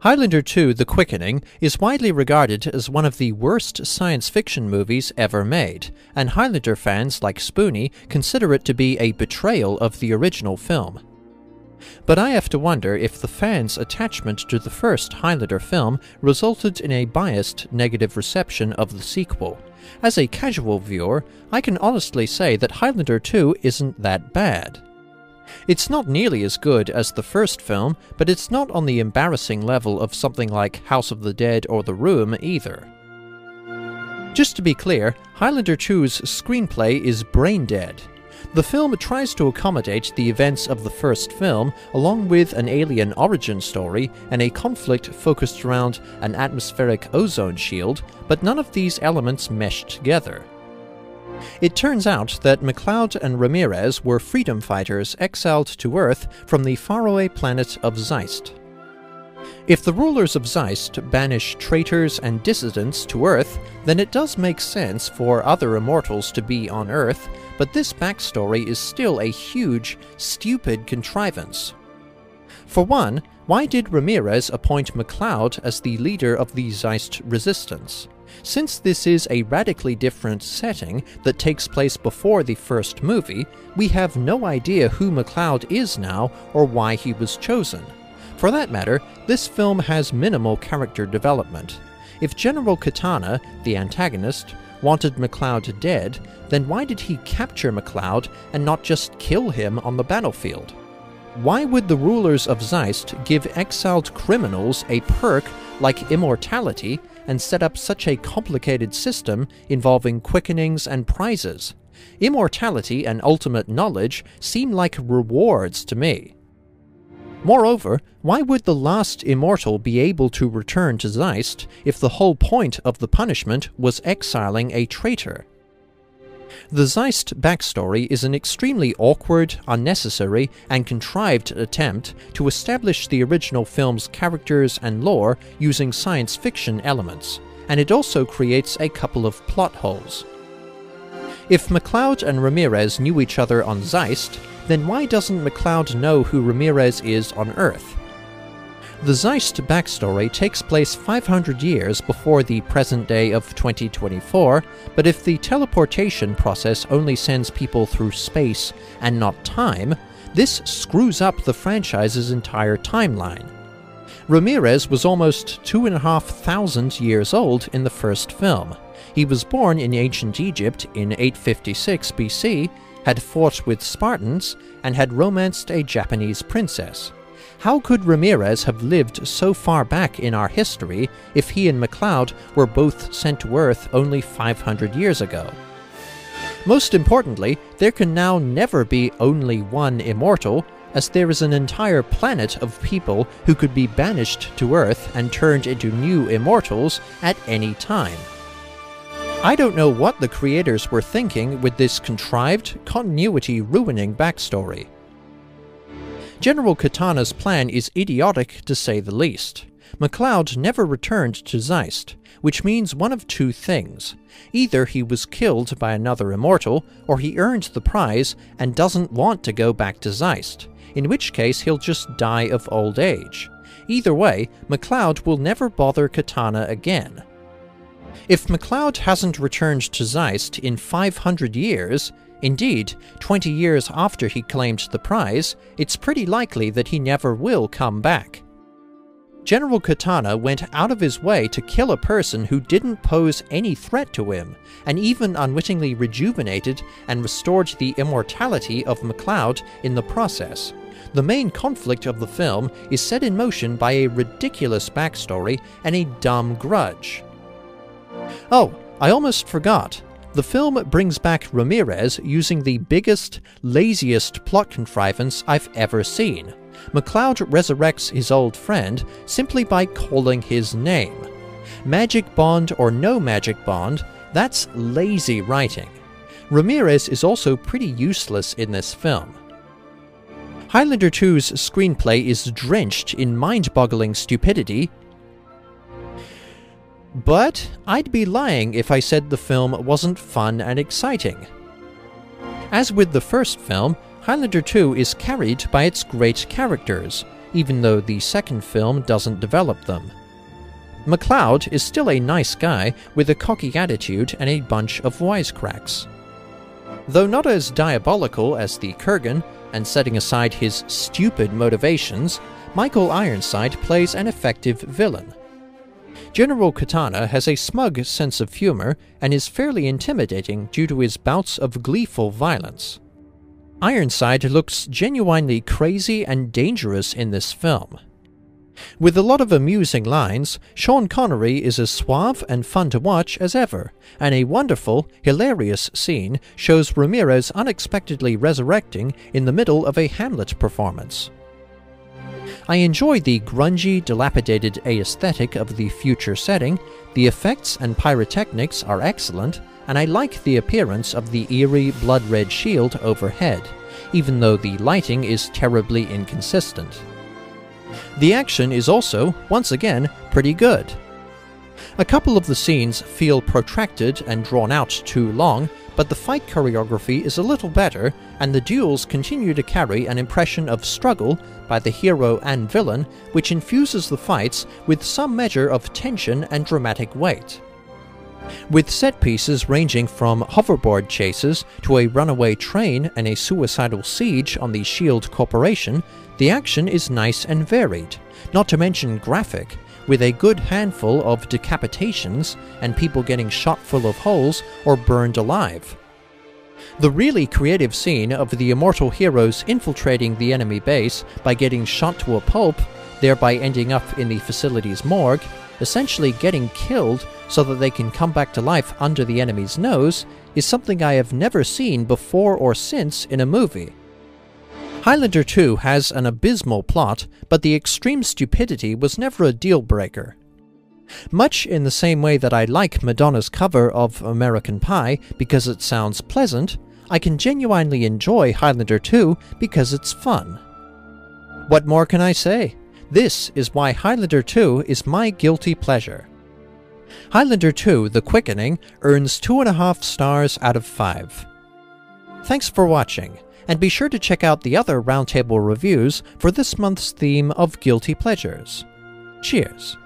Highlander 2: The Quickening is widely regarded as one of the worst science fiction movies ever made, and Highlander fans like Spoonie consider it to be a betrayal of the original film. But I have to wonder if the fans' attachment to the first Highlander film resulted in a biased negative reception of the sequel. As a casual viewer, I can honestly say that Highlander 2 isn't that bad. It's not nearly as good as the first film, but it's not on the embarrassing level of something like House of the Dead or The Room either. Just to be clear, Highlander 2's screenplay is brain dead. The film tries to accommodate the events of the first film, along with an alien origin story and a conflict focused around an atmospheric ozone shield, but none of these elements mesh together. It turns out that MacLeod and Ramirez were freedom fighters exiled to Earth from the faraway planet of Zeist. If the rulers of Zeist banish traitors and dissidents to Earth, then it does make sense for other immortals to be on Earth, but this backstory is still a huge, stupid contrivance. For one, why did Ramirez appoint MacLeod as the leader of the Zeist resistance? Since this is a radically different setting that takes place before the first movie, we have no idea who MacLeod is now or why he was chosen. For that matter, this film has minimal character development. If General Katana, the antagonist, wanted MacLeod dead, then why did he capture MacLeod and not just kill him on the battlefield? Why would the rulers of Zeist give exiled criminals a perk like immortality and set up such a complicated system involving quickenings and prizes? Immortality and ultimate knowledge seem like rewards to me. Moreover, why would the last immortal be able to return to Zeist if the whole point of the punishment was exiling a traitor? The Zeist backstory is an extremely awkward, unnecessary, and contrived attempt to establish the original film's characters and lore using science fiction elements, and it also creates a couple of plot holes. If MacLeod and Ramirez knew each other on Zeist, then why doesn't MacLeod know who Ramirez is on Earth? The Zeist backstory takes place 500 years before the present day of 2024, but if the teleportation process only sends people through space and not time, this screws up the franchise's entire timeline. Ramirez was almost 2,500 years old in the first film. He was born in ancient Egypt in 856 BC, had fought with Spartans, and had romanced a Japanese princess. How could Ramirez have lived so far back in our history if he and MacLeod were both sent to Earth only 500 years ago? Most importantly, there can now never be only one immortal, as there is an entire planet of people who could be banished to Earth and turned into new immortals at any time. I don't know what the creators were thinking with this contrived, continuity-ruining backstory. General Katana's plan is idiotic to say the least. MacLeod never returned to Zeist, which means one of two things. Either he was killed by another immortal, or he earned the prize and doesn't want to go back to Zeist, in which case he'll just die of old age. Either way, MacLeod will never bother Katana again. If MacLeod hasn't returned to Zeist in 500 years, indeed, 20 years after he claimed the prize, it's pretty likely that he never will come back. General Katana went out of his way to kill a person who didn't pose any threat to him, and even unwittingly rejuvenated and restored the immortality of MacLeod in the process. The main conflict of the film is set in motion by a ridiculous backstory and a dumb grudge. Oh, I almost forgot. The film brings back Ramirez using the biggest, laziest plot contrivance I've ever seen. MacLeod resurrects his old friend simply by calling his name. Magic bond or no magic bond, that's lazy writing. Ramirez is also pretty useless in this film. Highlander 2's screenplay is drenched in mind-boggling stupidity, but I'd be lying if I said the film wasn't fun and exciting. As with the first film, Highlander 2 is carried by its great characters. even though the second film doesn't develop them. MacLeod is still a nice guy with a cocky attitude and a bunch of wisecracks. Though not as diabolical as the Kurgan, and setting aside his stupid motivations, Michael Ironside plays an effective villain. General Katana has a smug sense of humor and is fairly intimidating due to his bouts of gleeful violence. Ironside looks genuinely crazy and dangerous in this film. With a lot of amusing lines, Sean Connery is as suave and fun to watch as ever, and a wonderful, hilarious scene shows Ramirez unexpectedly resurrecting in the middle of a Hamlet performance. I enjoy the grungy, dilapidated aesthetic of the future setting, the effects and pyrotechnics are excellent, and I like the appearance of the eerie, blood-red shield overhead, even though the lighting is terribly inconsistent. The action is also, once again, pretty good. A couple of the scenes feel protracted and drawn out too long, but the fight choreography is a little better, and the duels continue to carry an impression of struggle by the hero and villain, which infuses the fights with some measure of tension and dramatic weight. With set pieces ranging from hoverboard chases to a runaway train and a suicidal siege on the S.H.I.E.L.D. Corporation, the action is nice and varied, not to mention graphic, with a good handful of decapitations and people getting shot full of holes or burned alive. The really creative scene of the immortal heroes infiltrating the enemy base by getting shot to a pulp, thereby ending up in the facility's morgue, essentially getting killed so that they can come back to life under the enemy's nose, is something I have never seen before or since in a movie. Highlander 2 has an abysmal plot, but the extreme stupidity was never a deal-breaker. Much in the same way that I like Madonna's cover of American Pie because it sounds pleasant, I can genuinely enjoy Highlander 2 because it's fun. What more can I say? This is why Highlander 2 is my guilty pleasure. Highlander 2: The Quickening earns 2.5 stars out of 5. Thanks for watching, and be sure to check out the other Roundtable Reviews for this month's theme of guilty pleasures. Cheers!